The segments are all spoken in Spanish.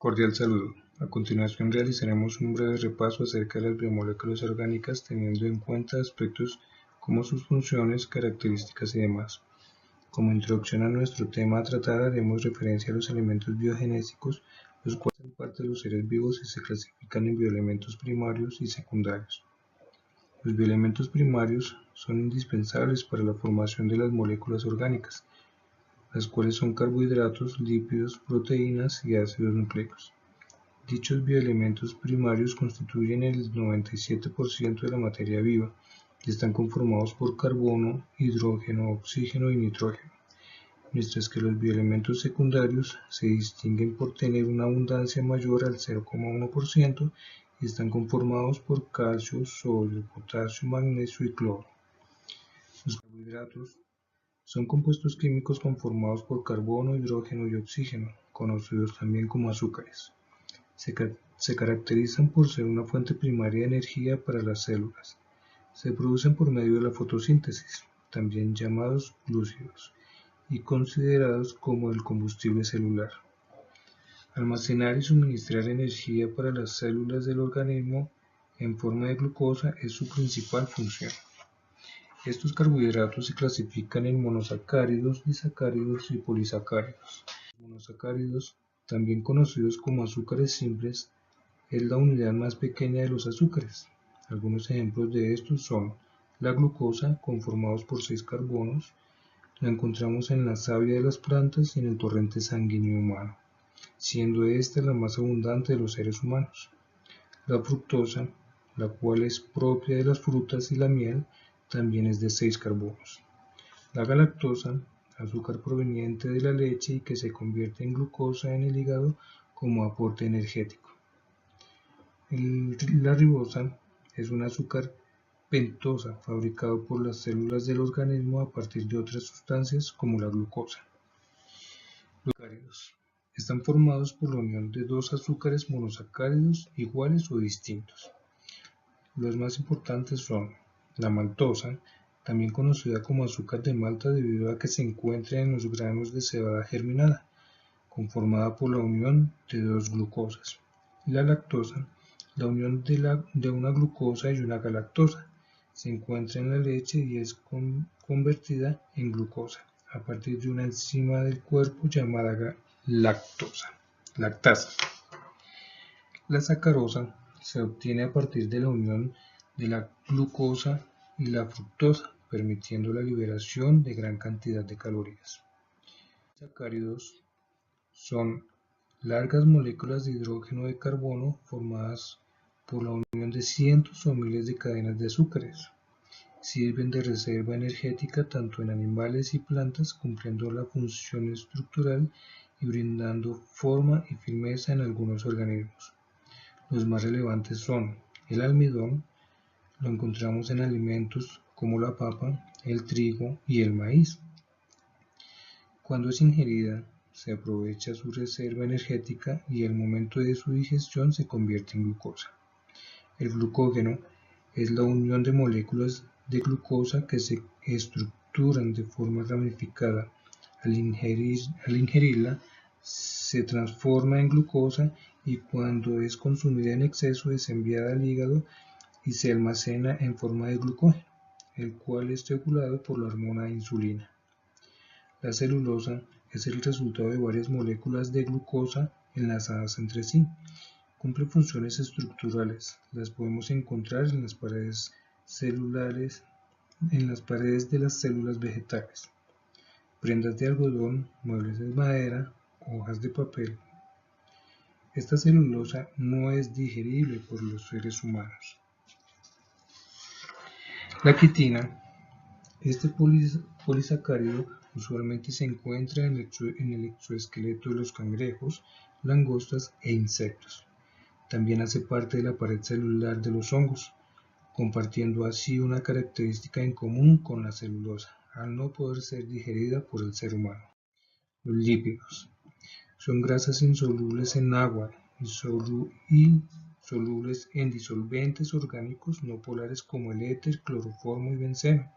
Cordial saludo. A continuación realizaremos un breve repaso acerca de las biomoléculas orgánicas teniendo en cuenta aspectos como sus funciones, características y demás. Como introducción a nuestro tema a tratar haremos referencia a los elementos biogenésicos, los cuales hacen parte de los seres vivos y se clasifican en bioelementos primarios y secundarios. Los bioelementos primarios son indispensables para la formación de las moléculas orgánicas, las cuales son carbohidratos, lípidos, proteínas y ácidos nucleicos. Dichos bioelementos primarios constituyen el 97% de la materia viva y están conformados por carbono, hidrógeno, oxígeno y nitrógeno, mientras que los bioelementos secundarios se distinguen por tener una abundancia mayor al 0,1% y están conformados por calcio, sodio, potasio, magnesio y cloro. Los carbohidratos son compuestos químicos conformados por carbono, hidrógeno y oxígeno, conocidos también como azúcares. Se caracterizan por ser una fuente primaria de energía para las células. Se producen por medio de la fotosíntesis, también llamados glúcidos, y considerados como el combustible celular. Almacenar y suministrar energía para las células del organismo en forma de glucosa es su principal función. Estos carbohidratos se clasifican en monosacáridos, disacáridos y polisacáridos. Los monosacáridos, también conocidos como azúcares simples, es la unidad más pequeña de los azúcares. Algunos ejemplos de estos son la glucosa, conformados por 6 carbonos, la encontramos en la savia de las plantas y en el torrente sanguíneo humano, siendo esta la más abundante de los seres humanos. La fructosa, la cual es propia de las frutas y la miel, también es de 6 carbonos. La galactosa, azúcar proveniente de la leche y que se convierte en glucosa en el hígado como aporte energético. La ribosa es un azúcar pentosa fabricado por las células del organismo a partir de otras sustancias como la glucosa. Los sacáridos están formados por la unión de dos azúcares monosacáridos iguales o distintos. Los más importantes son la maltosa, también conocida como azúcar de Malta debido a que se encuentra en los granos de cebada germinada, conformada por la unión de dos glucosas, y la lactosa, la unión de una glucosa y una galactosa. Se encuentra en la leche y es convertida en glucosa a partir de una enzima del cuerpo llamada lactasa. La sacarosa se obtiene a partir de la unión de la glucosa y la fructosa, permitiendo la liberación de gran cantidad de calorías. Los sacáridos son largas moléculas de hidrógeno de carbono formadas por la unión de cientos o miles de cadenas de azúcares. Sirven de reserva energética tanto en animales y plantas, cumpliendo la función estructural y brindando forma y firmeza en algunos organismos. Los más relevantes son el almidón, lo encontramos en alimentos como la papa, el trigo y el maíz. Cuando es ingerida, se aprovecha su reserva energética y al momento de su digestión se convierte en glucosa. El glucógeno es la unión de moléculas de glucosa que se estructuran de forma ramificada. Al ingerirla, se transforma en glucosa y cuando es consumida en exceso es enviada al hígado y se almacena en forma de glucógeno, el cual es regulado por la hormona insulina. La celulosa es el resultado de varias moléculas de glucosa enlazadas entre sí. Cumple funciones estructurales. Las podemos encontrar en las paredes celulares, en las paredes de las células vegetales. Prendas de algodón, muebles de madera, hojas de papel. Esta celulosa no es digerible por los seres humanos. La quitina. Este polisacárido usualmente se encuentra en el exoesqueleto de los cangrejos, langostas e insectos. También hace parte de la pared celular de los hongos, compartiendo así una característica en común con la celulosa, al no poder ser digerida por el ser humano. Los lípidos son grasas insolubles en agua y solubles en disolventes orgánicos no polares como el éter, cloroformo y benceno.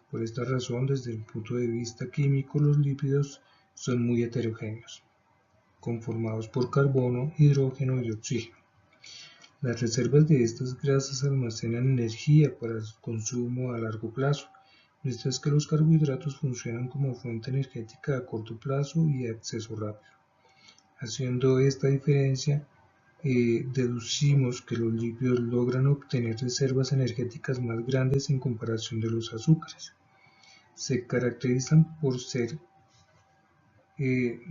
Por esta razón, desde el punto de vista químico, los lípidos son muy heterogéneos. conformados por carbono, hidrógeno y oxígeno. Las reservas de estas grasas almacenan energía para su consumo a largo plazo, mientras que los carbohidratos funcionan como fuente energética a corto plazo y de acceso rápido. Haciendo esta diferencia, deducimos que los lípidos logran obtener reservas energéticas más grandes en comparación de los azúcares. Se caracterizan por ser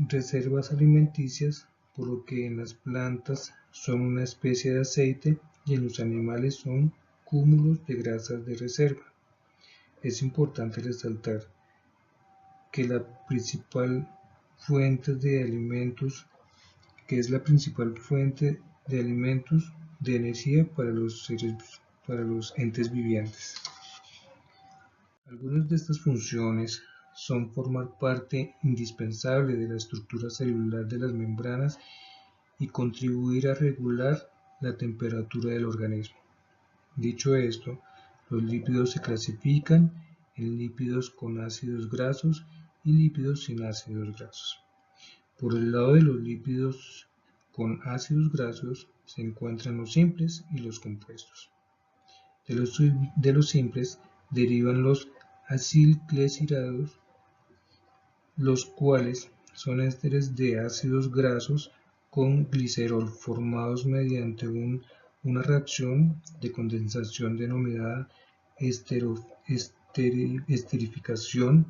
reservas alimenticias, por lo que en las plantas son una especie de aceite y en los animales son cúmulos de grasas de reserva. Es importante resaltar que la principal fuente de alimentos, de energía para los entes vivientes. Algunas de estas funciones son formar parte indispensable de la estructura celular de las membranas y contribuir a regular la temperatura del organismo. Dicho esto, los lípidos se clasifican en lípidos con ácidos grasos y lípidos sin ácidos grasos. Por el lado de los lípidos con ácidos grasos se encuentran los simples y los compuestos. De los simples derivan los acilglicéridos, los cuales son ésteres de ácidos grasos con glicerol formados mediante una reacción de condensación denominada esterificación,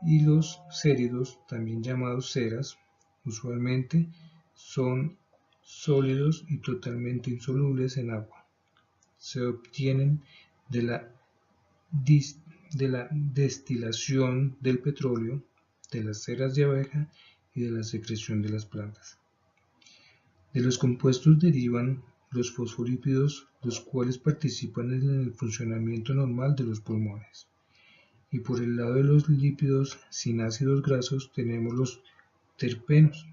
y los céridos, también llamados ceras, usualmente son sólidos y totalmente insolubles en agua. Se obtienen de la destilación del petróleo, de las ceras de abeja y de la secreción de las plantas. De los compuestos derivan los fosfolípidos, los cuales participan en el funcionamiento normal de los pulmones. Y por el lado de los lípidos sin ácidos grasos tenemos los terpenos,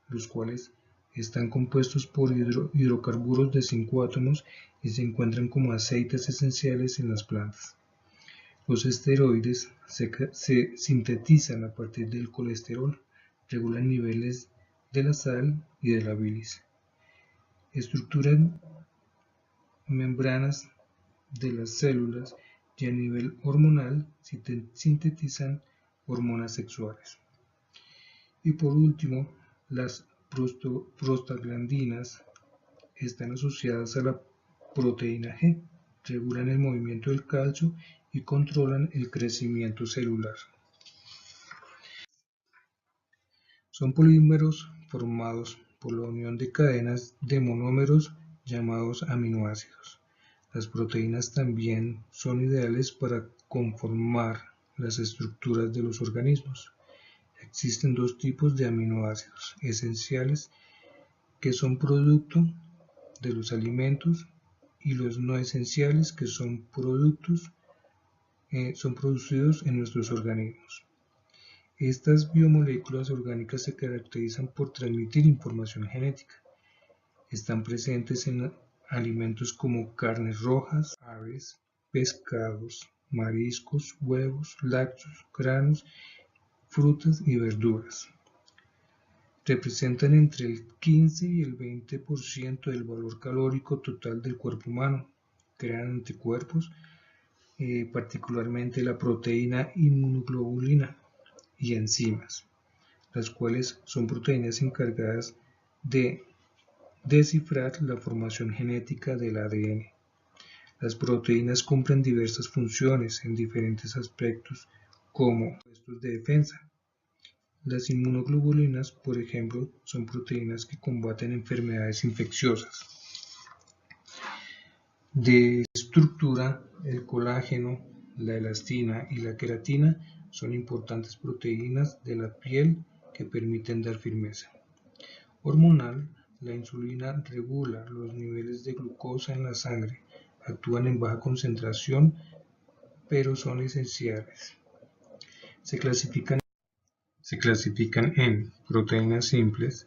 los cuales están compuestos por hidrocarburos de 5 átomos y se encuentran como aceites esenciales en las plantas. Los esteroides se sintetizan a partir del colesterol, regulan niveles de la sal y de la bilis, estructuran membranas de las células y a nivel hormonal sintetizan hormonas sexuales. Y por último, las prostaglandinas están asociadas a la proteína G, regulan el movimiento del calcio y controlan el crecimiento celular. Son polímeros formados por la unión de cadenas de monómeros llamados aminoácidos. Las proteínas también son ideales para conformar las estructuras de los organismos. Existen dos tipos de aminoácidos esenciales que son producto de los alimentos y los no esenciales que son producidos en nuestros organismos. Estas biomoléculas orgánicas se caracterizan por transmitir información genética. Están presentes en alimentos como carnes rojas, aves, pescados, mariscos, huevos, lácteos, granos, frutas y verduras. Representan entre el 15 y el 20% del valor calórico total del cuerpo humano. Crean anticuerpos, particularmente la proteína inmunoglobulina y enzimas, las cuales son proteínas encargadas de descifrar la formación genética del ADN. Las proteínas cumplen diversas funciones en diferentes aspectos, como puestos de defensa. Las inmunoglobulinas, por ejemplo, son proteínas que combaten enfermedades infecciosas. De estructura, el colágeno, la elastina y la queratina son importantes proteínas de la piel que permiten dar firmeza. Hormonal, la insulina regula los niveles de glucosa en la sangre, actúan en baja concentración, pero son esenciales. Se clasifican en proteínas simples,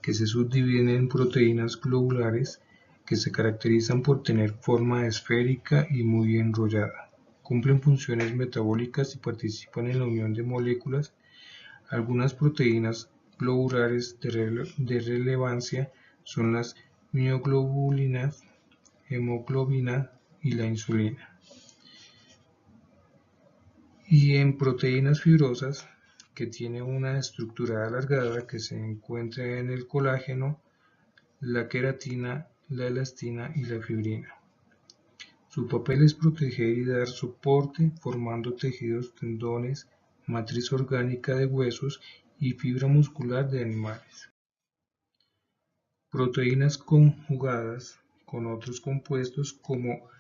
que se subdividen en proteínas globulares, que se caracterizan por tener forma esférica y muy enrollada. Cumplen funciones metabólicas y participan en la unión de moléculas. Algunas proteínas globulares de relevancia son las mioglobulinas, hemoglobina y la insulina. Y en proteínas fibrosas, que tiene una estructura alargada que se encuentra en el colágeno, la queratina, la elastina y la fibrina. Su papel es proteger y dar soporte formando tejidos, tendones, matriz orgánica de huesos y fibra muscular de animales. Proteínas conjugadas con otros compuestos como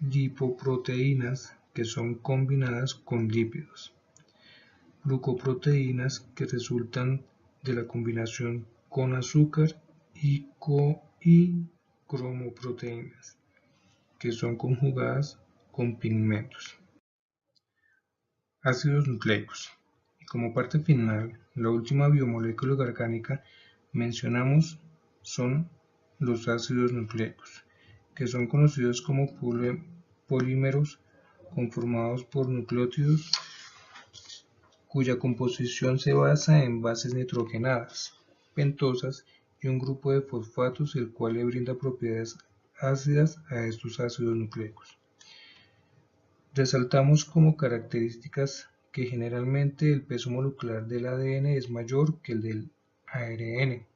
lipoproteínas que son combinadas con lípidos. Glucoproteínas que resultan de la combinación con azúcar y cromoproteínas que son conjugadas con pigmentos. Ácidos nucleicos. Y como parte final, la última biomolécula orgánica mencionamos son los ácidos nucleicos, que son conocidos como polímeros conformados por nucleótidos cuya composición se basa en bases nitrogenadas, pentosas y un grupo de fosfatos, el cual le brinda propiedades ácidas a estos ácidos nucleicos. Resaltamos como características que generalmente el peso molecular del ADN es mayor que el del ARN.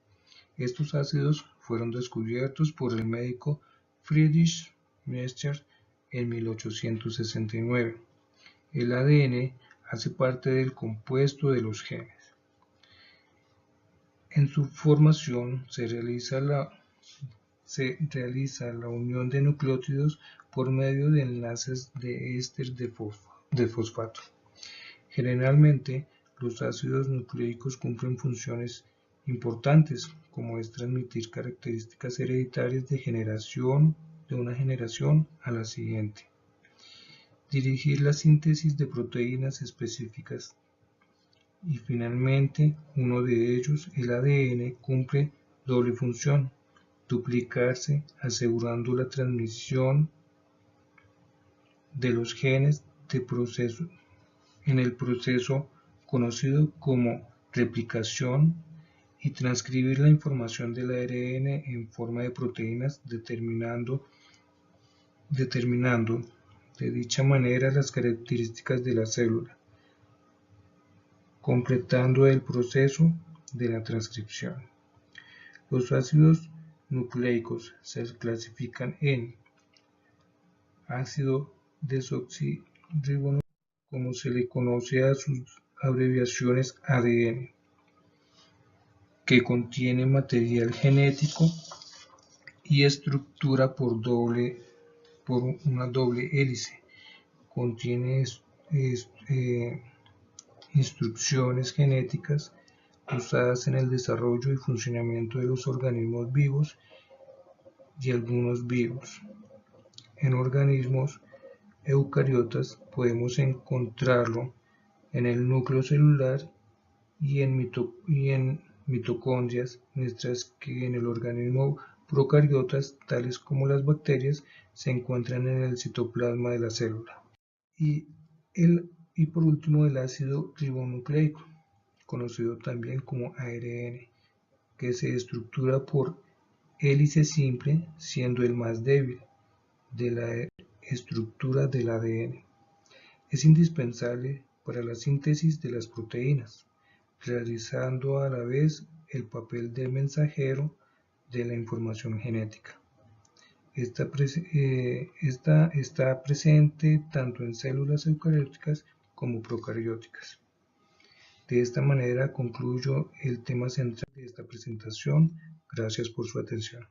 Estos ácidos fueron descubiertos por el médico Friedrich Miescher en 1869. El ADN hace parte del compuesto de los genes. En su formación se realiza la unión de nucleótidos por medio de enlaces de éster de fosfato. Generalmente, los ácidos nucleicos cumplen funciones importantes, como es transmitir características hereditarias de una generación a la siguiente, dirigir la síntesis de proteínas específicas y finalmente uno de ellos, el ADN, cumple doble función: duplicarse asegurando la transmisión de los genes en el proceso conocido como replicación y transcribir la información del ARN en forma de proteínas determinando de dicha manera las características de la célula, completando el proceso de la transcripción. Los ácidos nucleicos se clasifican en ácido desoxirribonucleico, como se le conoce a sus abreviaciones ADN, que contiene material genético y estructura por una doble hélice. Contiene instrucciones genéticas usadas en el desarrollo y funcionamiento de los organismos vivos y algunos virus. En organismos eucariotas podemos encontrarlo en el núcleo celular y en mitocondrias, mientras que en el organismo procariotas, tales como las bacterias, se encuentran en el citoplasma de la célula. Y por último, el ácido ribonucleico, conocido también como ARN, que se estructura por hélice simple, siendo el más débil de la estructura del ADN. Es indispensable para la síntesis de las proteínas, realizando a la vez el papel de mensajero de la información genética. Está presente tanto en células eucarióticas como procarióticas. De esta manera concluyo el tema central de esta presentación. Gracias por su atención.